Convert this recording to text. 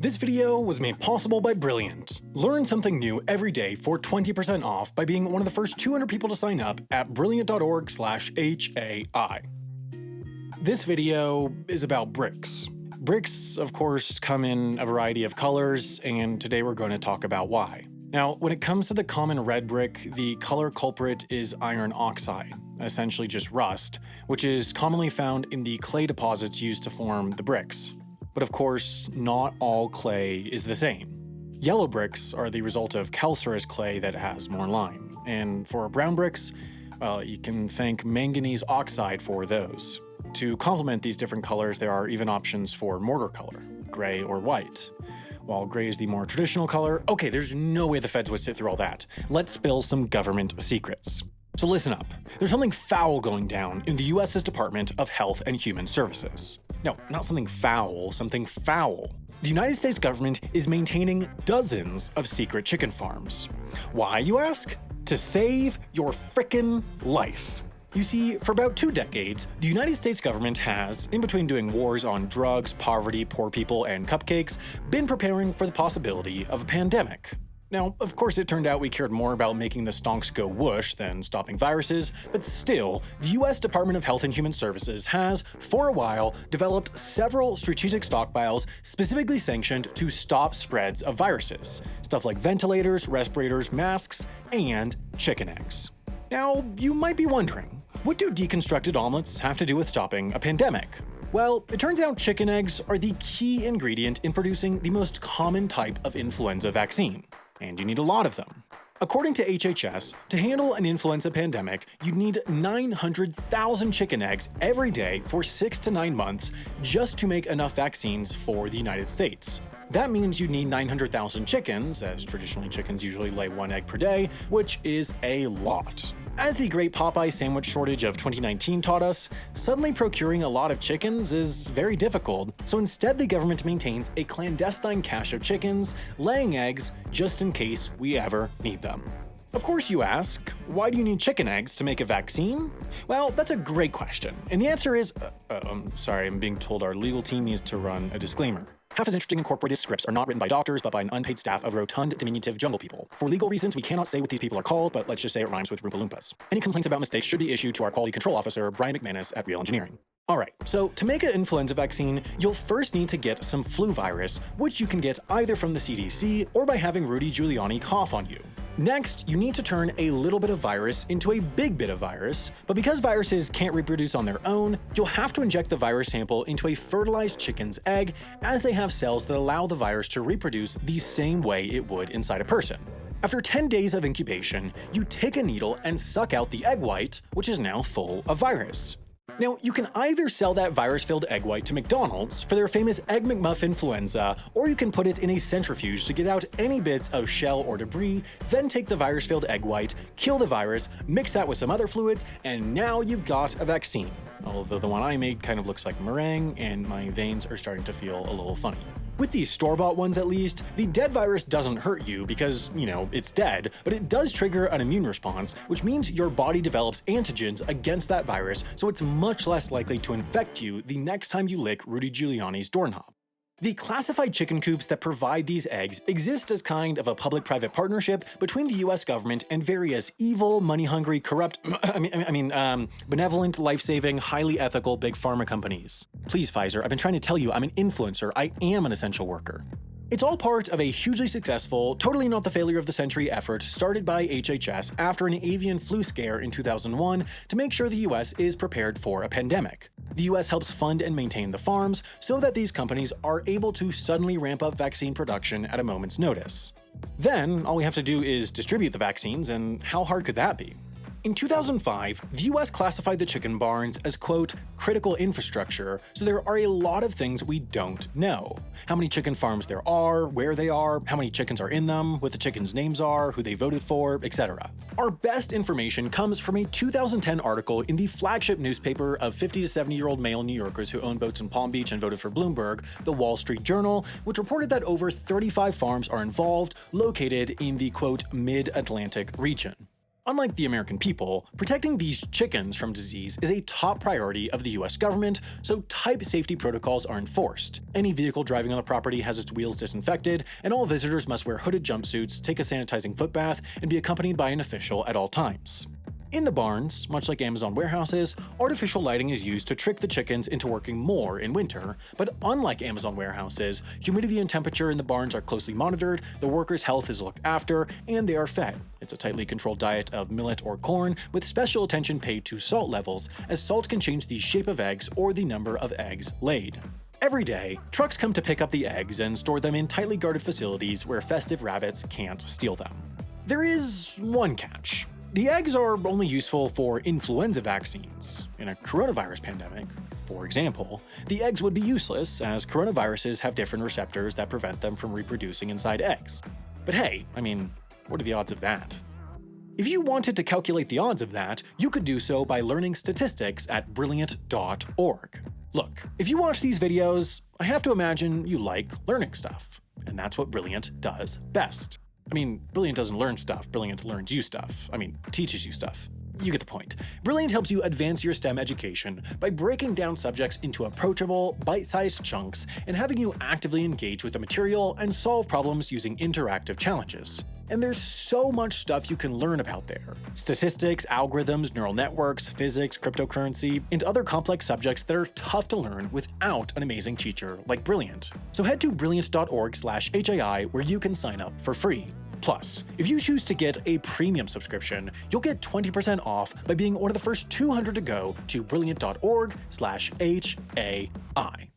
This video was made possible by Brilliant. Learn something new every day for 20% off by being one of the first 200 people to sign up at brilliant.org/HAI. This video is about bricks. Bricks, of course, come in a variety of colors, and today we're going to talk about why. Now, when it comes to the common red brick, the color culprit is iron oxide, essentially just rust, which is commonly found in the clay deposits used to form the bricks. But of course, not all clay is the same. Yellow bricks are the result of calcareous clay that has more lime. And for brown bricks, well, you can thank manganese oxide for those. To complement these different colors, there are even options for mortar color, gray or white. While gray is the more traditional color, okay, there's no way the feds would sit through all that. Let's spill some government secrets. So listen up. There's something foul going down in the US's Department of Health and Human Services. No, not something foul, something foul. The United States government is maintaining dozens of secret chicken farms. Why, you ask? To save your frickin' life. You see, for about 2 decades, the United States government has, in between doing wars on drugs, poverty, poor people, and cupcakes, been preparing for the possibility of a pandemic. Now, of course, it turned out we cared more about making the stonks go whoosh than stopping viruses, but still, the US Department of Health and Human Services has, for a while, developed several strategic stockpiles specifically sanctioned to stop spreads of viruses. Stuff like ventilators, respirators, masks, and chicken eggs. Now, you might be wondering, what do deconstructed omelets have to do with stopping a pandemic? Well, it turns out chicken eggs are the key ingredient in producing the most common type of influenza vaccine. And you need a lot of them. According to HHS, to handle an influenza pandemic, you'd need 900,000 chicken eggs every day for 6 to 9 months just to make enough vaccines for the United States. That means you'd need 900,000 chickens, as traditionally chickens usually lay 1 egg per day, which is a lot. As the great Popeye sandwich shortage of 2019 taught us, suddenly procuring a lot of chickens is very difficult, so instead the government maintains a clandestine cache of chickens, laying eggs, just in case we ever need them. Of course, you ask, why do you need chicken eggs to make a vaccine? Well, that's a great question, and the answer is, sorry, I'm being told our legal team needs to run a disclaimer. Half as interesting incorporated scripts are not written by doctors, but by an unpaid staff of rotund, diminutive jungle people. For legal reasons, we cannot say what these people are called, but let's just say it rhymes with Oompa Loompas. Any complaints about mistakes should be issued to our quality control officer, Brian McManus at Real Engineering. Alright, so to make an influenza vaccine, you'll first need to get some flu virus, which you can get either from the CDC or by having Rudy Giuliani cough on you. Next, you need to turn a little bit of virus into a big bit of virus, but because viruses can't reproduce on their own, you'll have to inject the virus sample into a fertilized chicken's egg, as they have cells that allow the virus to reproduce the same way it would inside a person. After 10 days of incubation, you take a needle and suck out the egg white, which is now full of virus. Now, you can either sell that virus-filled egg white to McDonald's for their famous Egg McMuffin-fluenza, or you can put it in a centrifuge to get out any bits of shell or debris, then take the virus-filled egg white, kill the virus, mix that with some other fluids, and now you've got a vaccine. Although the one I made kind of looks like meringue, and my veins are starting to feel a little funny. With these store-bought ones at least, the dead virus doesn't hurt you because, it's dead, but it does trigger an immune response, which means your body develops antigens against that virus, so it's much less likely to infect you the next time you lick Rudy Giuliani's doorknob. The classified chicken coops that provide these eggs exist as kind of a public-private partnership between the US government and various evil, money-hungry, corrupt, benevolent, life-saving, highly ethical big pharma companies. Please, Pfizer, I've been trying to tell you I'm an influencer. I am an essential worker. It's all part of a hugely successful, totally not the failure of the century effort started by HHS after an avian flu scare in 2001 to make sure the US is prepared for a pandemic. The US helps fund and maintain the farms so that these companies are able to suddenly ramp up vaccine production at a moment's notice. Then, all we have to do is distribute the vaccines, and how hard could that be? In 2005, the US classified the chicken barns as, quote, critical infrastructure, so there are a lot of things we don't know. How many chicken farms there are, where they are, how many chickens are in them, what the chickens' names are, who they voted for, etc. Our best information comes from a 2010 article in the flagship newspaper of 50 to 70-year-old male New Yorkers who own boats in Palm Beach and voted for Bloomberg, the Wall Street Journal, which reported that over 35 farms are involved, located in the, quote, mid-Atlantic region. Unlike the American people, protecting these chickens from disease is a top priority of the US government, so type safety protocols are enforced. Any vehicle driving on the property has its wheels disinfected, and all visitors must wear hooded jumpsuits, take a sanitizing foot bath, and be accompanied by an official at all times. In the barns, much like Amazon warehouses, artificial lighting is used to trick the chickens into working more in winter, but unlike Amazon warehouses, humidity and temperature in the barns are closely monitored, the workers' health is looked after, and they are fed. It's a tightly controlled diet of millet or corn, with special attention paid to salt levels, as salt can change the shape of eggs or the number of eggs laid. Every day, trucks come to pick up the eggs and store them in tightly guarded facilities where festive rabbits can't steal them. There is one catch. The eggs are only useful for influenza vaccines. In a coronavirus pandemic, for example, the eggs would be useless as coronaviruses have different receptors that prevent them from reproducing inside eggs. But hey, what are the odds of that? If you wanted to calculate the odds of that, you could do so by learning statistics at brilliant.org. Look, if you watch these videos, I have to imagine you like learning stuff, and that's what Brilliant does best. Brilliant doesn't learn stuff, Brilliant learns you stuff. Teaches you stuff. You get the point. Brilliant helps you advance your STEM education by breaking down subjects into approachable, bite-sized chunks and having you actively engage with the material and solve problems using interactive challenges. And there's so much stuff you can learn about there. Statistics, algorithms, neural networks, physics, cryptocurrency, and other complex subjects that are tough to learn without an amazing teacher like Brilliant. So head to brilliant.org/HAI where you can sign up for free. Plus, if you choose to get a premium subscription, you'll get 20% off by being one of the first 200 to go to brilliant.org/HAI.